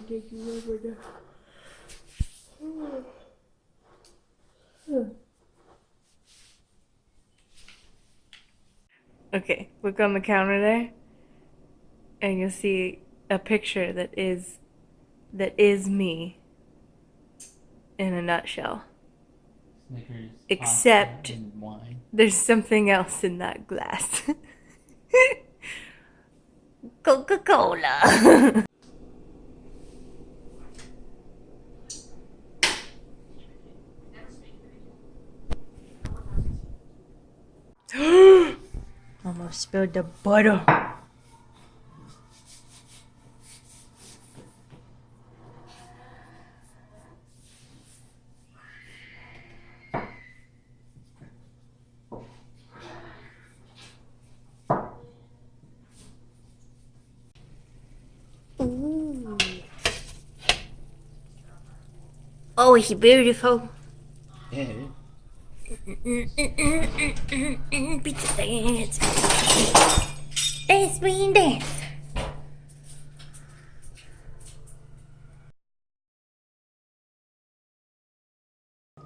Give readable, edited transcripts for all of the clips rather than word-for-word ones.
take you over there. Okay, look on the counter there, and you'll see a picture that is me in a nutshell. Snickers, Except pasta, and wine. There's something else in that glass. Coca-Cola. Almost spilled the butter. Ooh. Oh, it's beautiful. Yeah. Pizza dance. Dance, queen, dance.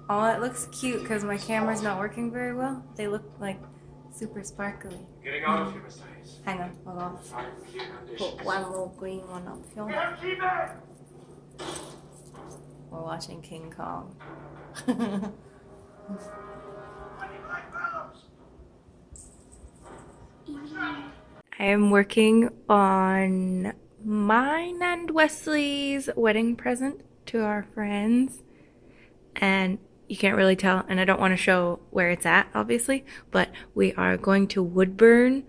Oh, it looks cute because my camera's not working very well. They look like super sparkly. Getting out of here, Mr. Hayes. Hang on, hold on. Put one little green one up here. Keep it! We're watching King Kong. I am working on mine and Wesley's wedding present to our friends. And you can't really tell, and I don't want to show where it's at, obviously, but we are going to Woodburn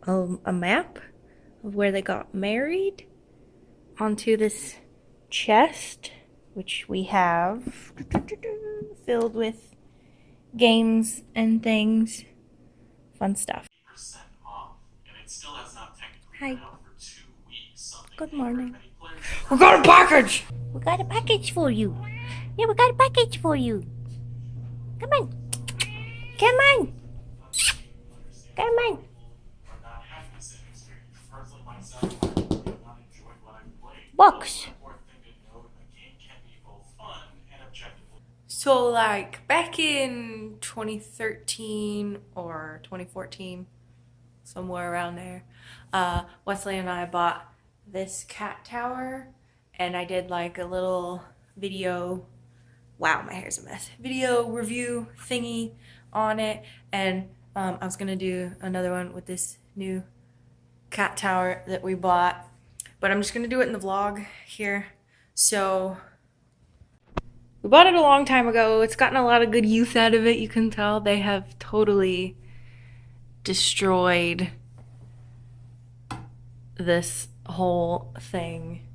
a map of where they got married onto this chest, which we have filled with games and things. Fun stuff. Off, and it still has not technically Hi. been out for 2 weeks. Good morning. We got a package! We got a package for you. Yeah, we got a package for you. Come on. Come on. Come on. Box. So like back in 2013 or 2014, somewhere around there, Wesley and I bought this cat tower, and I did like a little video, wow, my hair's a mess, video review thingy on it, and I was gonna do another one with this new cat tower that we bought, but I'm just gonna do it in the vlog here. So we bought it a long time ago. It's gotten a lot of good use out of it. You can tell they have totally destroyed this whole thing.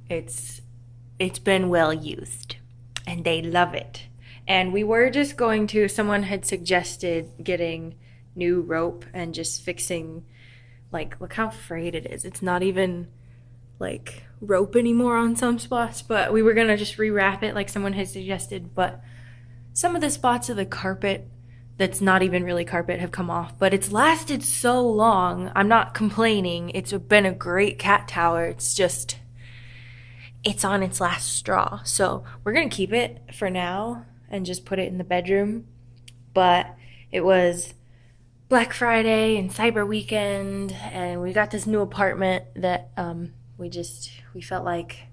It's been well used and they love it. And we were just going to, someone had suggested getting new rope and just fixing, like, look how frayed it is. It's not even like rope anymore on some spots, but we were gonna just rewrap it like someone had suggested, but some of the spots of the carpet that's not even really carpet have come off, but it's lasted so long. I'm not complaining. It's been a great cat tower. It's just, it's on its last straw. So we're gonna keep it for now and just put it in the bedroom. But it was Black Friday and Cyber Weekend, and we got this new apartment that we felt like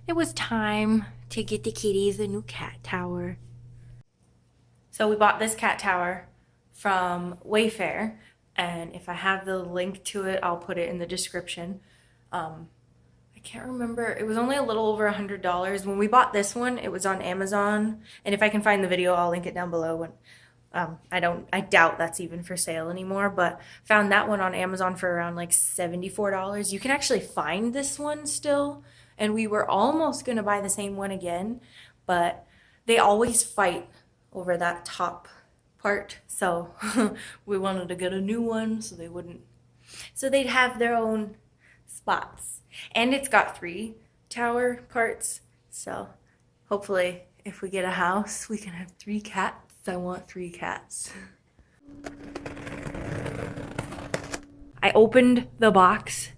it was time to get the kitties a new cat tower. So we bought this cat tower from Wayfair, and if I have the link to it, I'll put it in the description. I can't remember, it was only a little over $100. When we bought this one, it was on Amazon, and if I can find the video, I'll link it down below. When I doubt that's even for sale anymore, but found that one on Amazon for around like $74. You can actually find this one still, and we were almost gonna buy the same one again, but they always fight over that top part, so we wanted to get a new one so they'd have their own spots. And it's got 3 tower parts, so hopefully if we get a house we can have 3 cats. I want 3 cats. I opened the box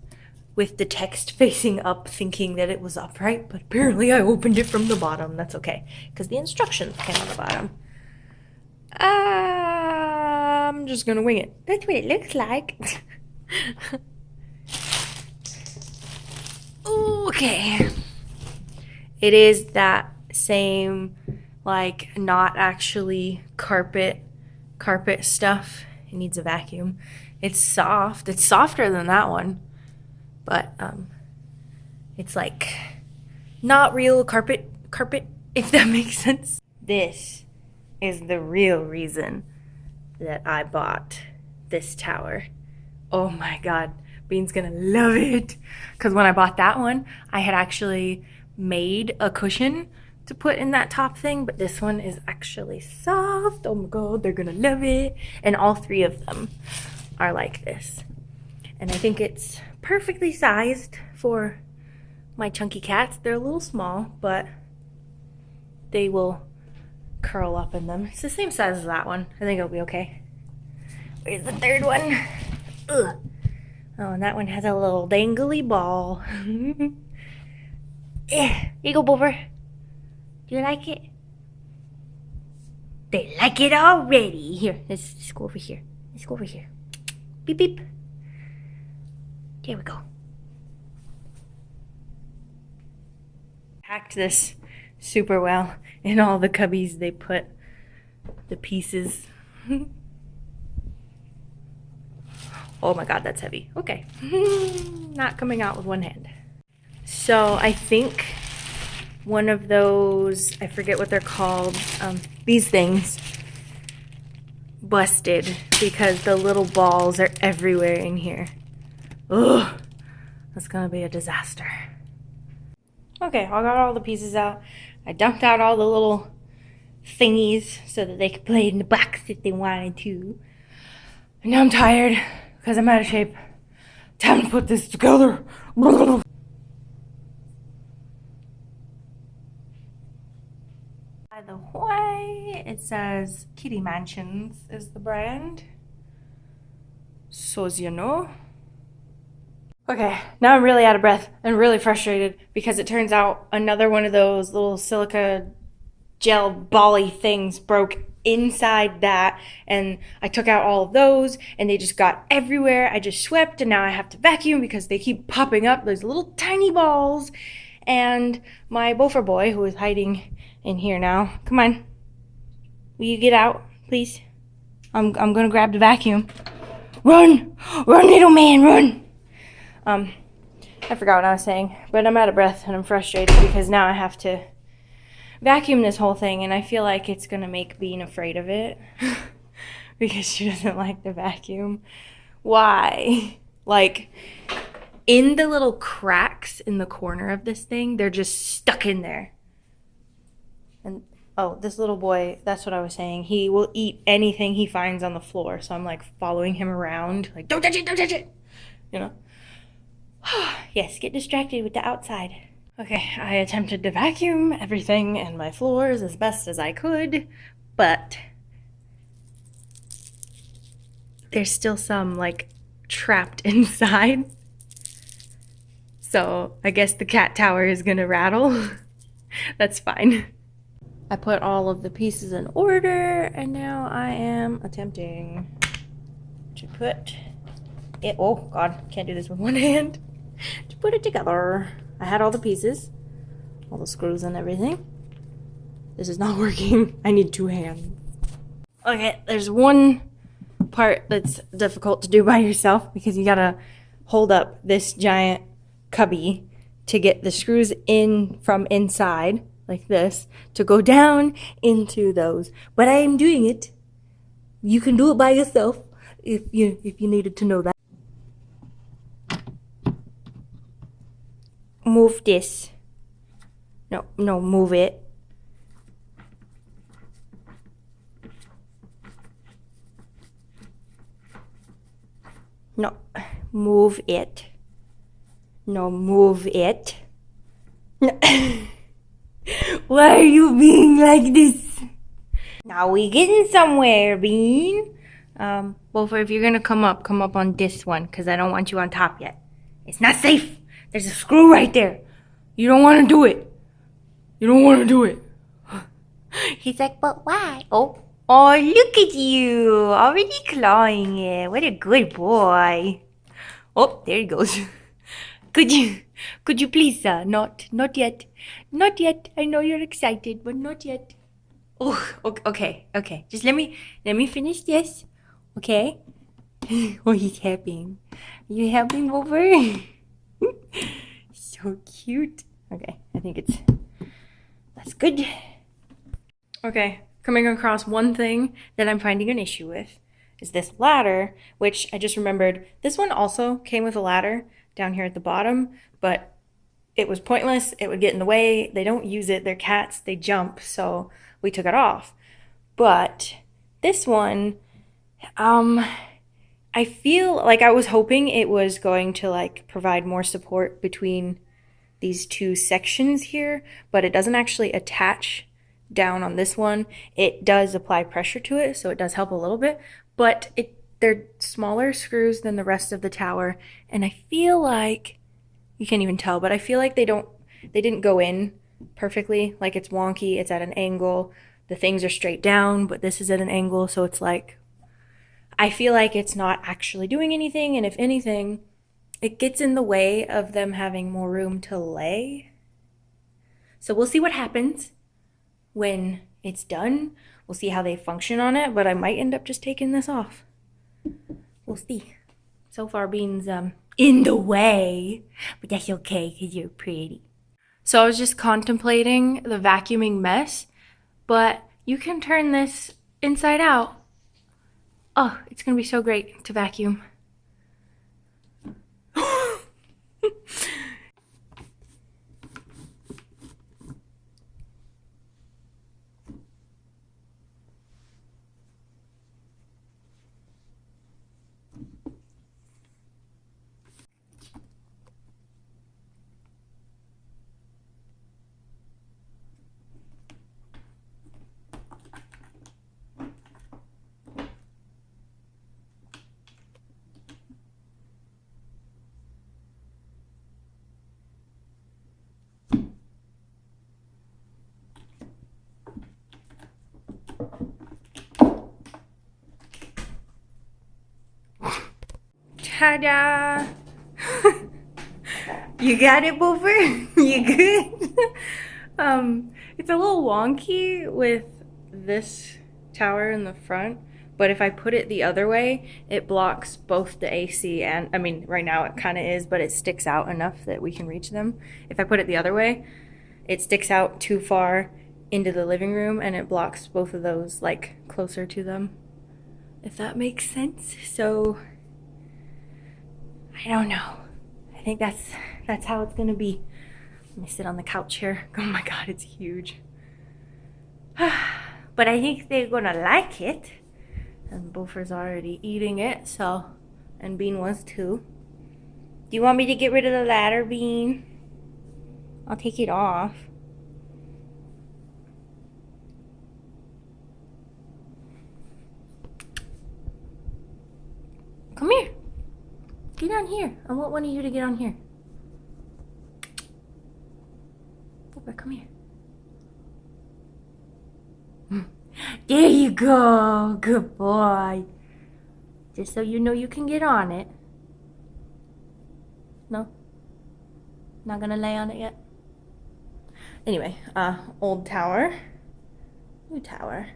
with the text facing up, thinking that it was upright, but apparently I opened it from the bottom. That's okay, because the instructions came on the bottom. I'm just gonna wing it. That's what it looks like. Okay. It is that same, like, not actually carpet stuff. It needs a vacuum. It's soft. It's softer than that one. But it's like not real carpet, if that makes sense. This is the real reason that I bought this tower. Oh my god, Bean's gonna love it. Because when I bought that one, I had actually made a cushion to put in that top thing, but this one is actually soft. Oh my god, they're gonna love it. And all three of them are like this. And I think it's perfectly sized for my chunky cats. They're a little small, but they will curl up in them. It's the same size as that one. I think it'll be okay. Where's the third one? Ugh. Oh, and that one has a little dangly ball. Here you go, Boober. Do you like it? They like it already. Here, let's go over here. Let's go over here. Beep, beep. There we go. Packed this super well. In all the cubbies, they put the pieces. Oh my god, that's heavy. Okay. Not coming out with one hand. So I think one of those, I forget what they're called, these things, busted because the little balls are everywhere in here. Ugh, that's gonna be a disaster. Okay, I got all the pieces out. I dumped out all the little thingies so that they could play in the box if they wanted to. And now I'm tired because I'm out of shape. Time to put this together. By the way, it says Kitty Mansions is the brand. So as you know. Okay, now I'm really out of breath and really frustrated because it turns out another one of those little silica gel bally things broke inside that, and I took out all of those and they just got everywhere. I just swept and now I have to vacuum because they keep popping up, those little tiny balls. And my Bofer boy, who is hiding in here now, come on, will you get out, please? I'm gonna grab the vacuum. Run, little man, run. I forgot what I was saying, but I'm out of breath and I'm frustrated because now I have to vacuum this whole thing, and I feel like it's gonna make Bean afraid of it because she doesn't like the vacuum. Why? Like, in the little cracks in the corner of this thing, they're just stuck in there. And oh, this little boy, that's what I was saying. He will eat anything he finds on the floor, so I'm like following him around, like, don't touch it, you know? Yes, get distracted with the outside. Okay, I attempted to vacuum everything and my floors as best as I could, but there's still some, like, trapped inside. So I guess the cat tower is gonna rattle. That's fine. I put all of the pieces in order, and now I am attempting to put it, oh god, can't do this with one hand, to put it together. I had all the pieces, all the screws and everything. This is not working. I need two hands. Okay, there's one part that's difficult to do by yourself because you gotta hold up this giant cubby to get the screws in from inside, like this, to go down into those. But I am doing it. You can do it by yourself if you needed to know that. Move this. No, move it. No, move it. No, move it. No. Why are you being like this? Now we getting somewhere, Bean. Well, if you're gonna come up on this one, because I don't want you on top yet. It's not safe. There's a screw right there. You don't want to do it. You don't want to do it. He's like, but why? Oh, look at you. Already clawing it. What a good boy. Oh, there he goes. Could you please, not yet. Not yet. I know you're excited, but not yet. Oh, okay. Just let me finish this. Okay? Oh, he's helping. Are you helping over? So cute. Okay, I think that's good. Okay, coming across one thing that I'm finding an issue with is this ladder, which I just remembered. This one also came with a ladder down here at the bottom, but it was pointless. It would get in the way. They don't use it. They're cats. They jump, so we took it off. But this one, I feel like I was hoping it was going to like provide more support between these two sections here, but it doesn't actually attach down on this one. It does apply pressure to it, so it does help a little bit, but they're smaller screws than the rest of the tower, and I feel like, you can't even tell, but I feel like they didn't go in perfectly. Like it's wonky, it's at an angle. The things are straight down, but this is at an angle, so it's like, I feel like it's not actually doing anything, and if anything, it gets in the way of them having more room to lay. So we'll see what happens when it's done. We'll see how they function on it, but I might end up just taking this off. We'll see. So far, Bean's in the way, but that's okay because you're pretty. So I was just contemplating the vacuuming mess, but you can turn this inside out. Oh, it's gonna be so great to vacuum. Ta-da! You got it, Boofer? You good? It's a little wonky with this tower in the front, but if I put it the other way, it blocks both the AC and, I mean, right now it kind of is, but it sticks out enough that we can reach them. If I put it the other way, it sticks out too far into the living room and it blocks both of those, like, closer to them, if that makes sense. So I don't know. I think that's how it's gonna be. Let me sit on the couch here. Oh my god, it's huge. But I think they're gonna like it. And Boofer's already eating it, so, and Bean was too. Do you want me to get rid of the ladder, Bean? I'll take it off. Come here. Get on here. I want one of you to get on here. Boofer, come here. There you go. Good boy. Just so you know you can get on it. No? Not gonna lay on it yet? Anyway, old tower. New tower.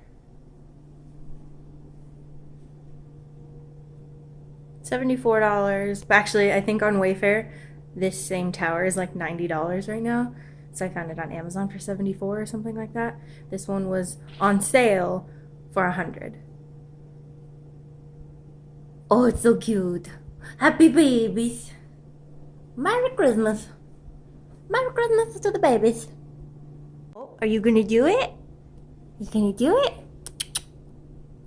$74. Actually, I think on Wayfair, this same tower is like $90 right now. So I found it on Amazon for $74 or something like that. This one was on sale for $100. Oh, it's so cute. Happy babies. Merry Christmas. Merry Christmas to the babies. Oh, are you gonna do it? You gonna do it?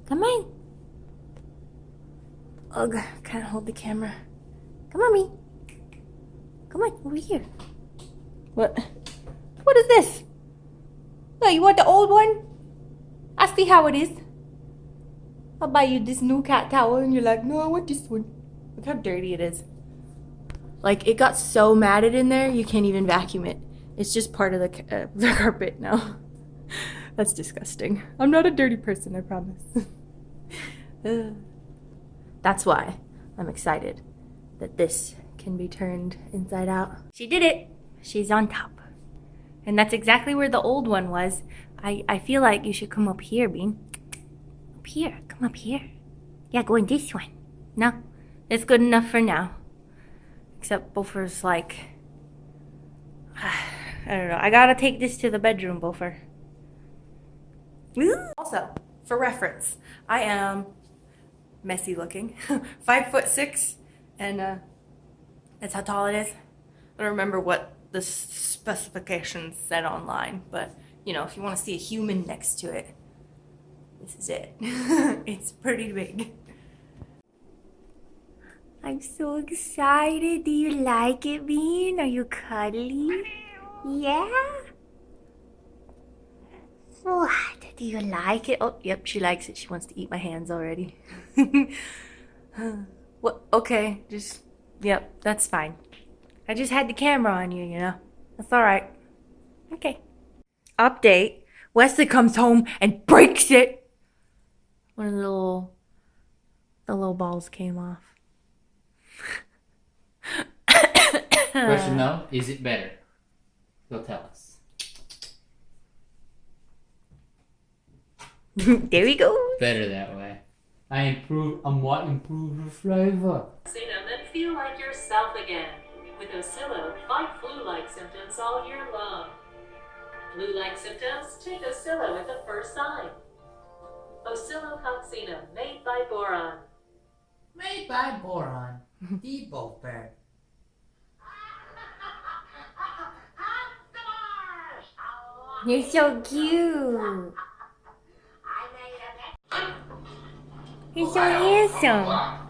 Come on. Ugh, can't hold the camera. Come on, me. Come on, over here. What? What is this? Oh, you want the old one? I see how it is. I'll buy you this new cat towel, and you're like, no, I want this one. Look how dirty it is. Like, it got so matted in there, you can't even vacuum it. It's just part of the carpet now. That's disgusting. I'm not a dirty person, I promise. That's why I'm excited that this can be turned inside out. She did it. She's on top. And that's exactly where the old one was. I feel like you should come up here, Bean. Up here. Come up here. Yeah, go in this one. No, it's good enough for now. Except Boffer's like... I don't know. I gotta take this to the bedroom, Boffer. Also, for reference, I am messy looking. 5'6", and that's how tall it is. I don't remember what the specifications said online, but you know, if you want to see a human next to it, this is it. It's pretty big. I'm so excited. Do you like it, Bean? Are you cuddly? Yeah? What? Do you like it? Oh, yep, she likes it. She wants to eat my hands already. What? Okay, just, yep, that's fine. I just had the camera on you, you know? That's alright. Okay. Update. Wesley comes home and breaks it. One of the little balls came off. Question though, is it better? Go tell us. There we go. Better that way. What improved the flavor? And then feel like yourself again. With Oscillo, fight flu-like symptoms all year long. Flu-like symptoms? Take Oscillo at the first sign. Oscillococcinum, made by Boron. Made by Boron, the Boffer. You're so cute. You're so handsome.